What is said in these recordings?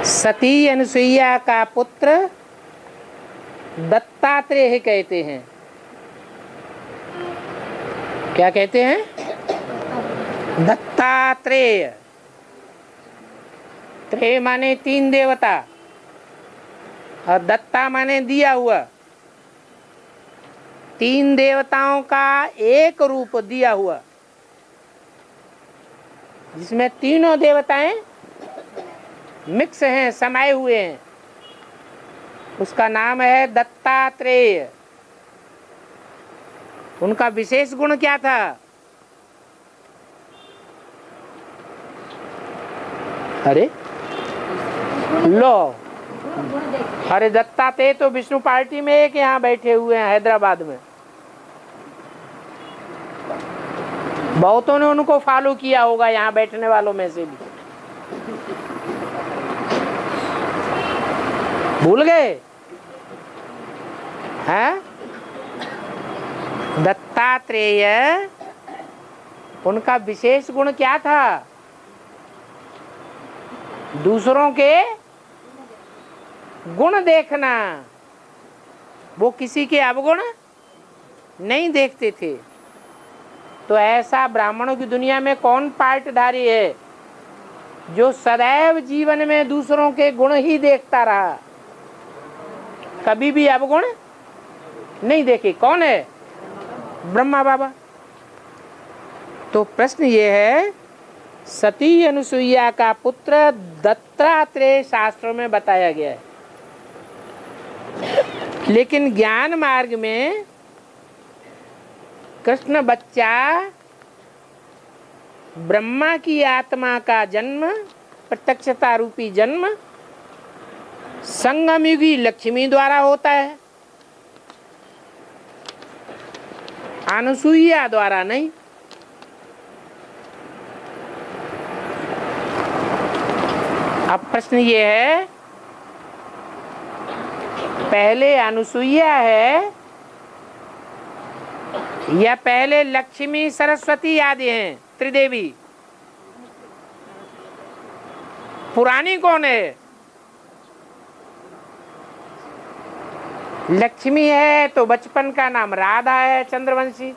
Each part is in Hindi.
सती अनुसुईया का पुत्र दत्तात्रेय कहते हैं। क्या कहते हैं? दत्तात्रेय। त्रेय माने तीन देवता और दत्ता माने दिया हुआ। तीन देवताओं का एक रूप दिया हुआ, जिसमें तीनों देवताएं मिक्स हैं, समाये हुए हैं, उसका नाम है दत्तात्रेय। उनका विशेष गुण क्या था? अरे लो, अरे दत्तात्रेय तो विष्णु पार्टी में एक यहाँ बैठे हुए हैं हैदराबाद में। बहुतों ने उनको फॉलो किया होगा, यहाँ बैठने वालों में से भी। भूल गए हैं? दत्तात्रेय, उनका विशेष गुण क्या था? दूसरों के गुण देखना। वो किसी के अवगुण नहीं देखते थे। तो ऐसा ब्राह्मणों की दुनिया में कौन पार्टधारी है जो सदैव जीवन में दूसरों के गुण ही देखता रहा, कभी भी अवगुण नहीं देखे? कौन है? ब्रह्मा बाबा। तो प्रश्न ये है, सती अनुसुईया का पुत्र दत्तात्रेय शास्त्रों में बताया गया है, लेकिन ज्ञान मार्ग में कृष्ण बच्चा ब्रह्मा की आत्मा का जन्म, प्रत्यक्षता रूपी जन्म संगमयुगी लक्ष्मी द्वारा होता है, अनुसुईया द्वारा नहीं। अब प्रश्न ये है, पहले अनुसुईया है या पहले लक्ष्मी सरस्वती आदि हैं, त्रिदेवी? पुरानी कौन है? लक्ष्मी है तो बचपन का नाम राधा है, चंद्रवंशी।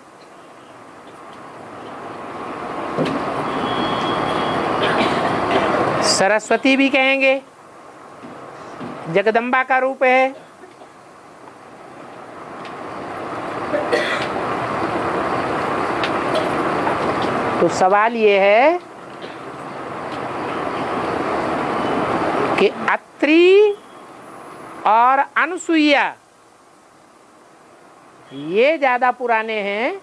सरस्वती भी कहेंगे, जगदम्बा का रूप है। तो सवाल ये है कि अत्रि और अनुसुईया ये ज्यादा पुराने हैं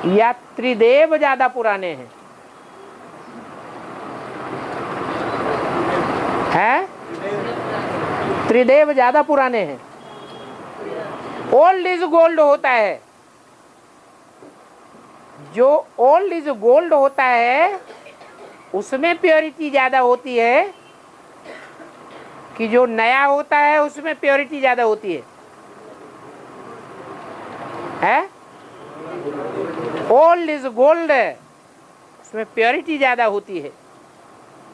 या त्रिदेव ज्यादा पुराने हैं? हैं? त्रिदेव ज्यादा पुराने हैं। ओल्ड इज गोल्ड होता है। जो ओल्ड इज गोल्ड होता है उसमें प्योरिटी ज्यादा होती है कि जो नया होता है उसमें प्योरिटी ज्यादा होती है? ओल्ड इज गोल्ड, उसमें प्योरिटी ज्यादा होती है,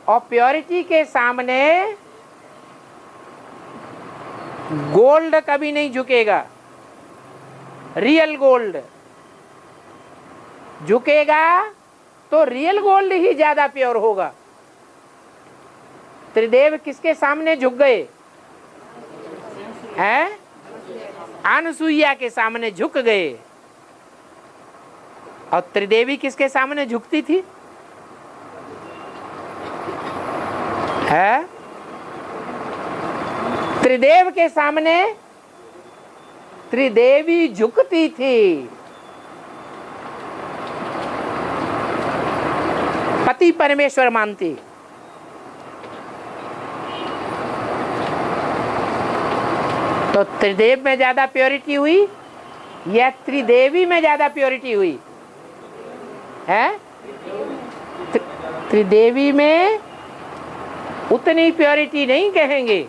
और प्योरिटी के सामने गोल्ड कभी नहीं झुकेगा। रियल गोल्ड झुकेगा तो रियल गोल्ड ही ज्यादा प्योर होगा। त्रिदेव किसके सामने झुक गए हैं? अनुसुईया के सामने झुक गए। और त्रिदेवी किसके सामने झुकती थी? है त्रिदेव के सामने त्रिदेवी झुकती थी। पति परमेश्वर मानती। तो त्रिदेव में ज्यादा प्योरिटी हुई या त्रिदेवी में ज्यादा प्योरिटी हुई? है त्रिदेवी में उतनी प्योरिटी नहीं कहेंगे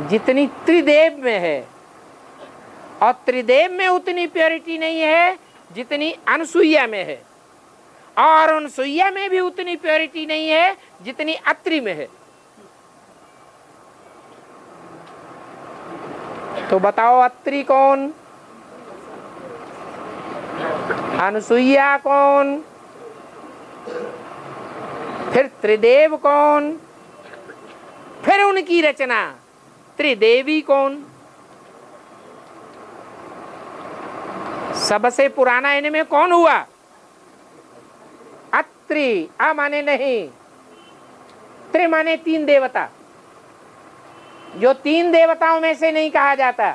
जितनी त्रिदेव में है, और त्रिदेव में उतनी प्योरिटी नहीं है जितनी अनुसुईया में है, और अनसुईया में भी उतनी प्योरिटी नहीं है जितनी अत्रि में है। तो बताओ अत्रि कौन, अनसुईया कौन, फिर त्रिदेव कौन, फिर उनकी रचना त्रिदेवी कौन। सबसे पुराना इनमें कौन हुआ? अत्रि। आ माने नहीं, त्रि माने तीन देवता, जो तीन देवताओं में से नहीं कहा जाता।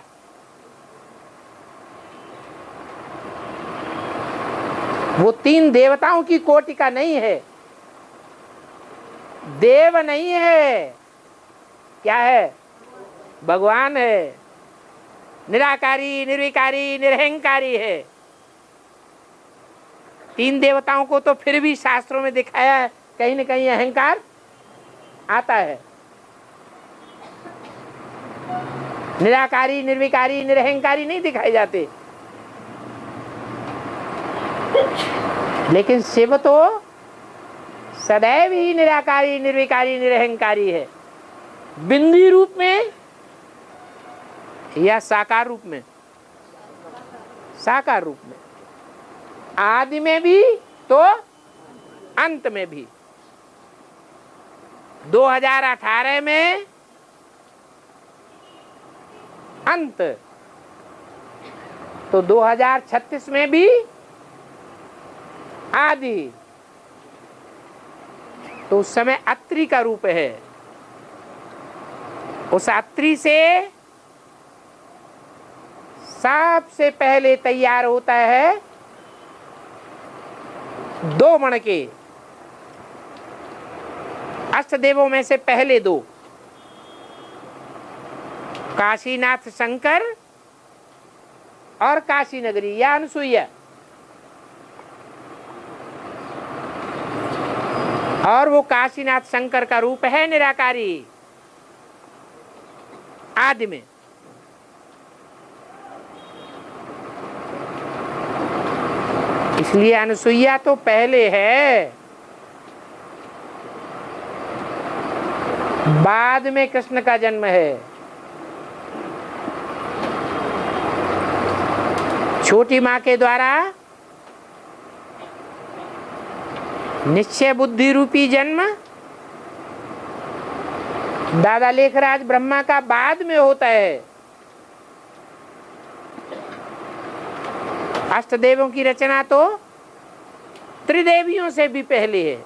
वो तीन देवताओं की कोटि का नहीं है, देव नहीं है, क्या है? भगवान है। निराकारी, निर्विकारी, निरहंकारी है। तीन देवताओं को तो फिर भी शास्त्रों में दिखाया है, कहीं न कहीं अहंकार आता है। निराकारी, निर्विकारी, निरहंकारी नहीं दिखाए जाते। लेकिन शिव तो सदैव ही निराकारी, निर्विकारी, निरहंकारी है। बिंदी रूप में या साकार रूप में? साकार रूप में। आदि में भी तो अंत में भी। 2018 में अंत, तो 2036 में भी आदि। तो उस समय अत्रि का रूप है। उस अत्रि से सबसे पहले तैयार होता है दो मणके, अष्टदेवों में से पहले दो, काशीनाथ शंकर और काशी नगरी या अनसुईया। और वो काशीनाथ शंकर का रूप है निराकारी आदि में। इसलिए अनसुईया तो पहले है, बाद में कृष्ण का जन्म है। छोटी मां के द्वारा निश्चय बुद्धि रूपी जन्म दादा लेखराज ब्रह्मा का बाद में होता है। अष्टदेवों की रचना तो त्रिदेवियों से भी पहले है।